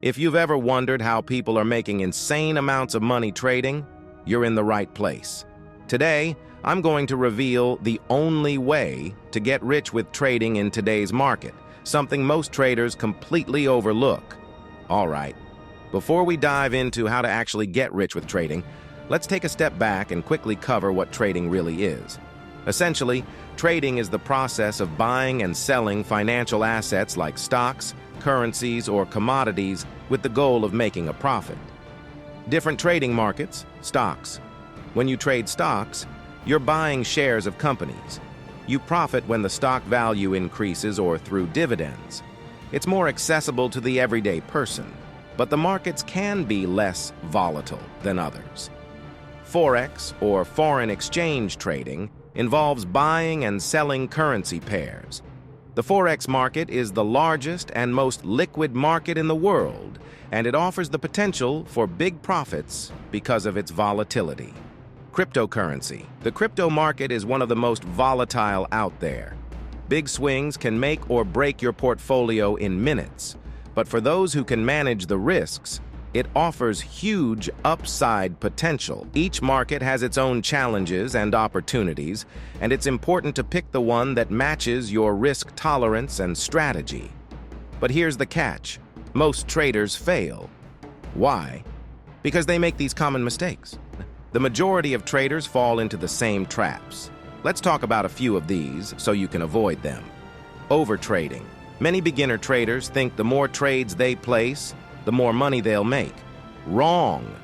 If you've ever wondered how people are making insane amounts of money trading, you're in the right place. Today, I'm going to reveal the only way to get rich with trading in today's market, something most traders completely overlook. All right, before we dive into how to actually get rich with trading, let's take a step back and quickly cover what trading really is. Essentially, trading is the process of buying and selling financial assets like stocks, currencies, or commodities with the goal of making a profit. Different trading markets, stocks. When you trade stocks, you're buying shares of companies. You profit when the stock value increases or through dividends. It's more accessible to the everyday person, but the markets can be less volatile than others. Forex, or foreign exchange trading, involves buying and selling currency pairs. The Forex market is the largest and most liquid market in the world, and it offers the potential for big profits because of its volatility. Cryptocurrency. The crypto market is one of the most volatile out there. Big swings can make or break your portfolio in minutes, but for those who can manage the risks, it offers huge upside potential. Each market has its own challenges and opportunities, and it's important to pick the one that matches your risk tolerance and strategy. But here's the catch. Most traders fail. Why? Because they make these common mistakes. The majority of traders fall into the same traps. Let's talk about a few of these so you can avoid them. Overtrading. Many beginner traders think the more trades they place, the more money they'll make. Wrong.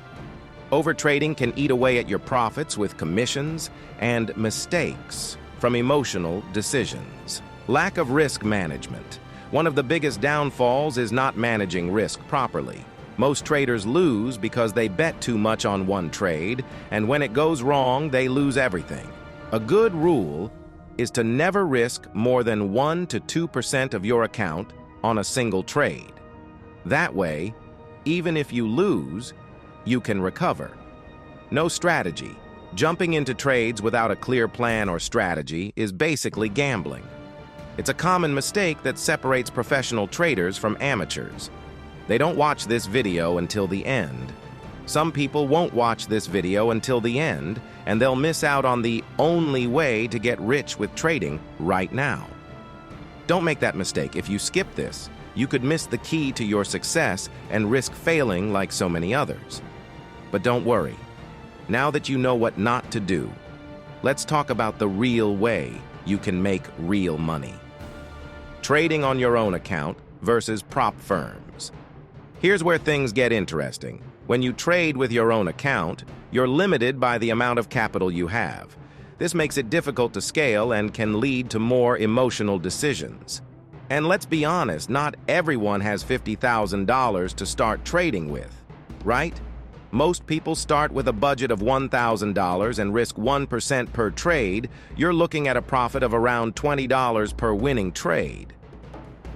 Overtrading can eat away at your profits with commissions and mistakes from emotional decisions. Lack of risk management. One of the biggest downfalls is not managing risk properly. Most traders lose because they bet too much on one trade, and when it goes wrong, they lose everything. A good rule is to never risk more than 1 to 2% of your account on a single trade. That way, even if you lose, you can recover. No strategy. Jumping into trades without a clear plan or strategy is basically gambling. It's a common mistake that separates professional traders from amateurs. They don't watch this video until the end. Some people won't watch this video until the end, and they'll miss out on the only way to get rich with trading right now. Don't make that mistake. If you skip this, you could miss the key to your success and risk failing like so many others. But don't worry. Now that you know what not to do, let's talk about the real way you can make real money. Trading on your own account versus prop firms. Here's where things get interesting. When you trade with your own account, you're limited by the amount of capital you have. This makes it difficult to scale and can lead to more emotional decisions. And let's be honest, not everyone has $50,000 to start trading with, right? Most people start with a budget of $1,000 and risk 1% per trade. You're looking at a profit of around $20 per winning trade.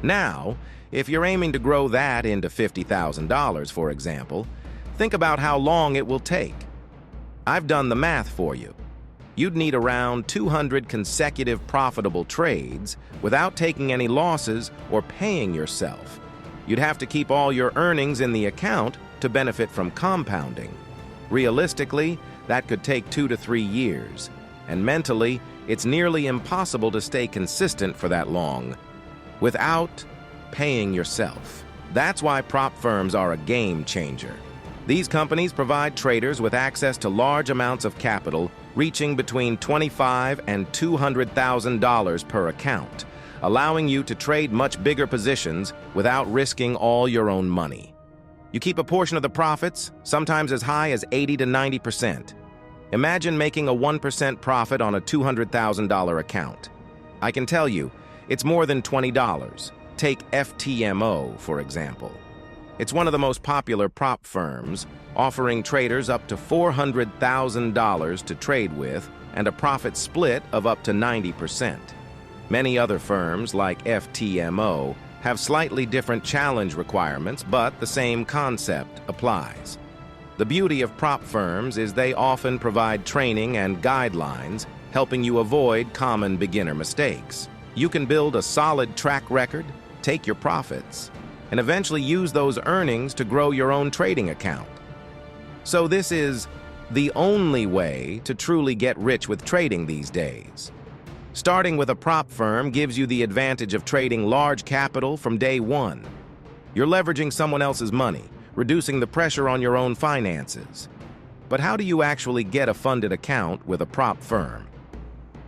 Now, if you're aiming to grow that into $50,000, for example, think about how long it will take. I've done the math for you. You'd need around 200 consecutive profitable trades without taking any losses or paying yourself. You'd have to keep all your earnings in the account to benefit from compounding. Realistically, that could take 2 to 3 years, and mentally, it's nearly impossible to stay consistent for that long without paying yourself. That's why prop firms are a game changer. These companies provide traders with access to large amounts of capital reaching between $25,000 and $200,000 per account, allowing you to trade much bigger positions without risking all your own money. You keep a portion of the profits, sometimes as high as 80 to 90%. Imagine making a 1% profit on a $200,000 account. I can tell you, it's more than $20. Take FTMO, for example. It's one of the most popular prop firms, offering traders up to $400,000 to trade with and a profit split of up to 90%. Many other firms, like FTMO, have slightly different challenge requirements, but the same concept applies. The beauty of prop firms is they often provide training and guidelines, helping you avoid common beginner mistakes. You can build a solid track record, take your profits, and eventually use those earnings to grow your own trading account. So this is the only way to truly get rich with trading these days. Starting with a prop firm gives you the advantage of trading large capital from day one. You're leveraging someone else's money, reducing the pressure on your own finances. But how do you actually get a funded account with a prop firm?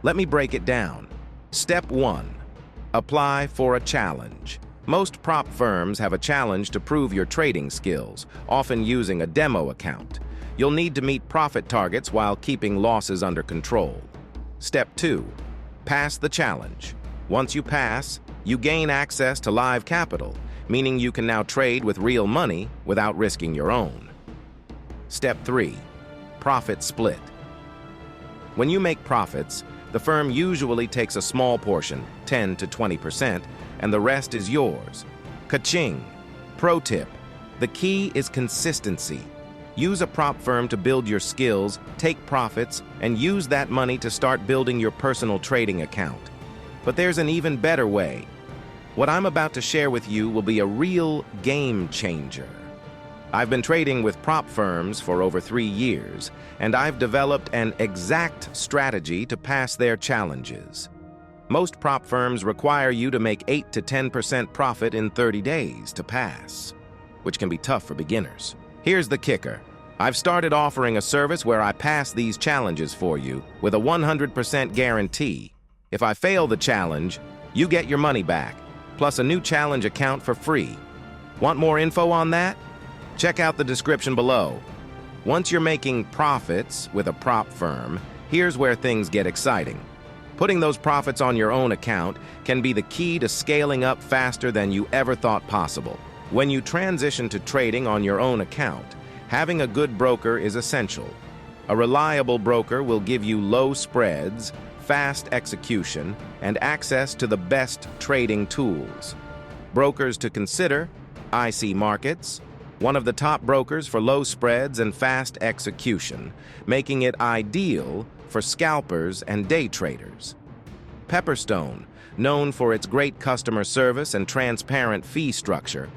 Let me break it down. Step 1. Apply for a challenge. Most prop firms have a challenge to prove your trading skills, often using a demo account. You'll need to meet profit targets while keeping losses under control. Step 2. Pass the challenge. Once you pass, you gain access to live capital, meaning you can now trade with real money without risking your own. Step 3. Profit split. When you make profits, the firm usually takes a small portion, 10 to 20%, and the rest is yours. Ka-ching! Pro tip: the key is consistency. Use a prop firm to build your skills, take profits, and use that money to start building your personal trading account. But there's an even better way. What I'm about to share with you will be a real game changer. I've been trading with prop firms for over 3 years, and I've developed an exact strategy to pass their challenges. Most prop firms require you to make 8 to 10% profit in 30 days to pass, which can be tough for beginners. Here's the kicker. I've started offering a service where I pass these challenges for you with a 100% guarantee. If I fail the challenge, you get your money back, plus a new challenge account for free. Want more info on that? Check out the description below. Once you're making profits with a prop firm, here's where things get exciting. Putting those profits on your own account can be the key to scaling up faster than you ever thought possible. When you transition to trading on your own account, having a good broker is essential. A reliable broker will give you low spreads, fast execution, and access to the best trading tools. Brokers to consider: IC Markets, one of the top brokers for low spreads and fast execution, making it ideal for scalpers and day traders. Pepperstone, known for its great customer service and transparent fee structure,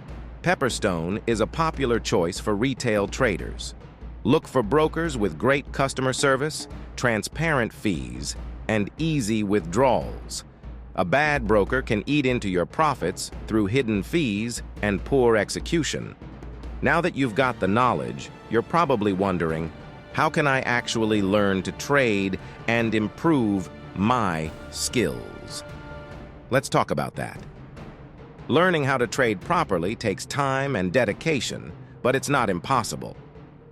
Pepperstone is a popular choice for retail traders. Look for brokers with great customer service, transparent fees, and easy withdrawals. A bad broker can eat into your profits through hidden fees and poor execution. Now that you've got the knowledge, you're probably wondering, how can I actually learn to trade and improve my skills? Let's talk about that. Learning how to trade properly takes time and dedication, but it's not impossible.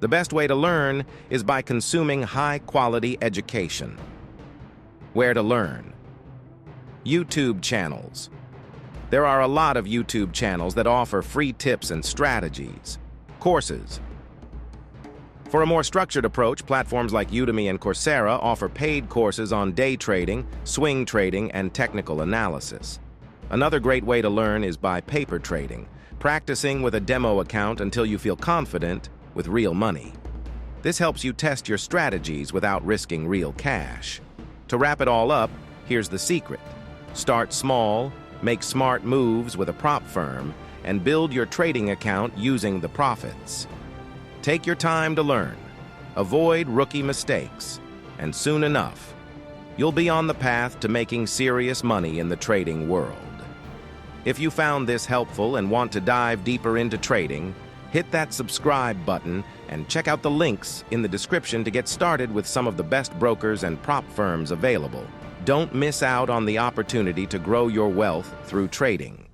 The best way to learn is by consuming high-quality education. Where to learn? YouTube channels. There are a lot of YouTube channels that offer free tips and strategies. Courses. For a more structured approach, platforms like Udemy and Coursera offer paid courses on day trading, swing trading, and technical analysis. Another great way to learn is by paper trading, practicing with a demo account until you feel confident with real money. This helps you test your strategies without risking real cash. To wrap it all up, here's the secret. Start small, make smart moves with a prop firm, and build your trading account using the profits. Take your time to learn, avoid rookie mistakes, and soon enough, you'll be on the path to making serious money in the trading world. If you found this helpful and want to dive deeper into trading, hit that subscribe button and check out the links in the description to get started with some of the best brokers and prop firms available. Don't miss out on the opportunity to grow your wealth through trading.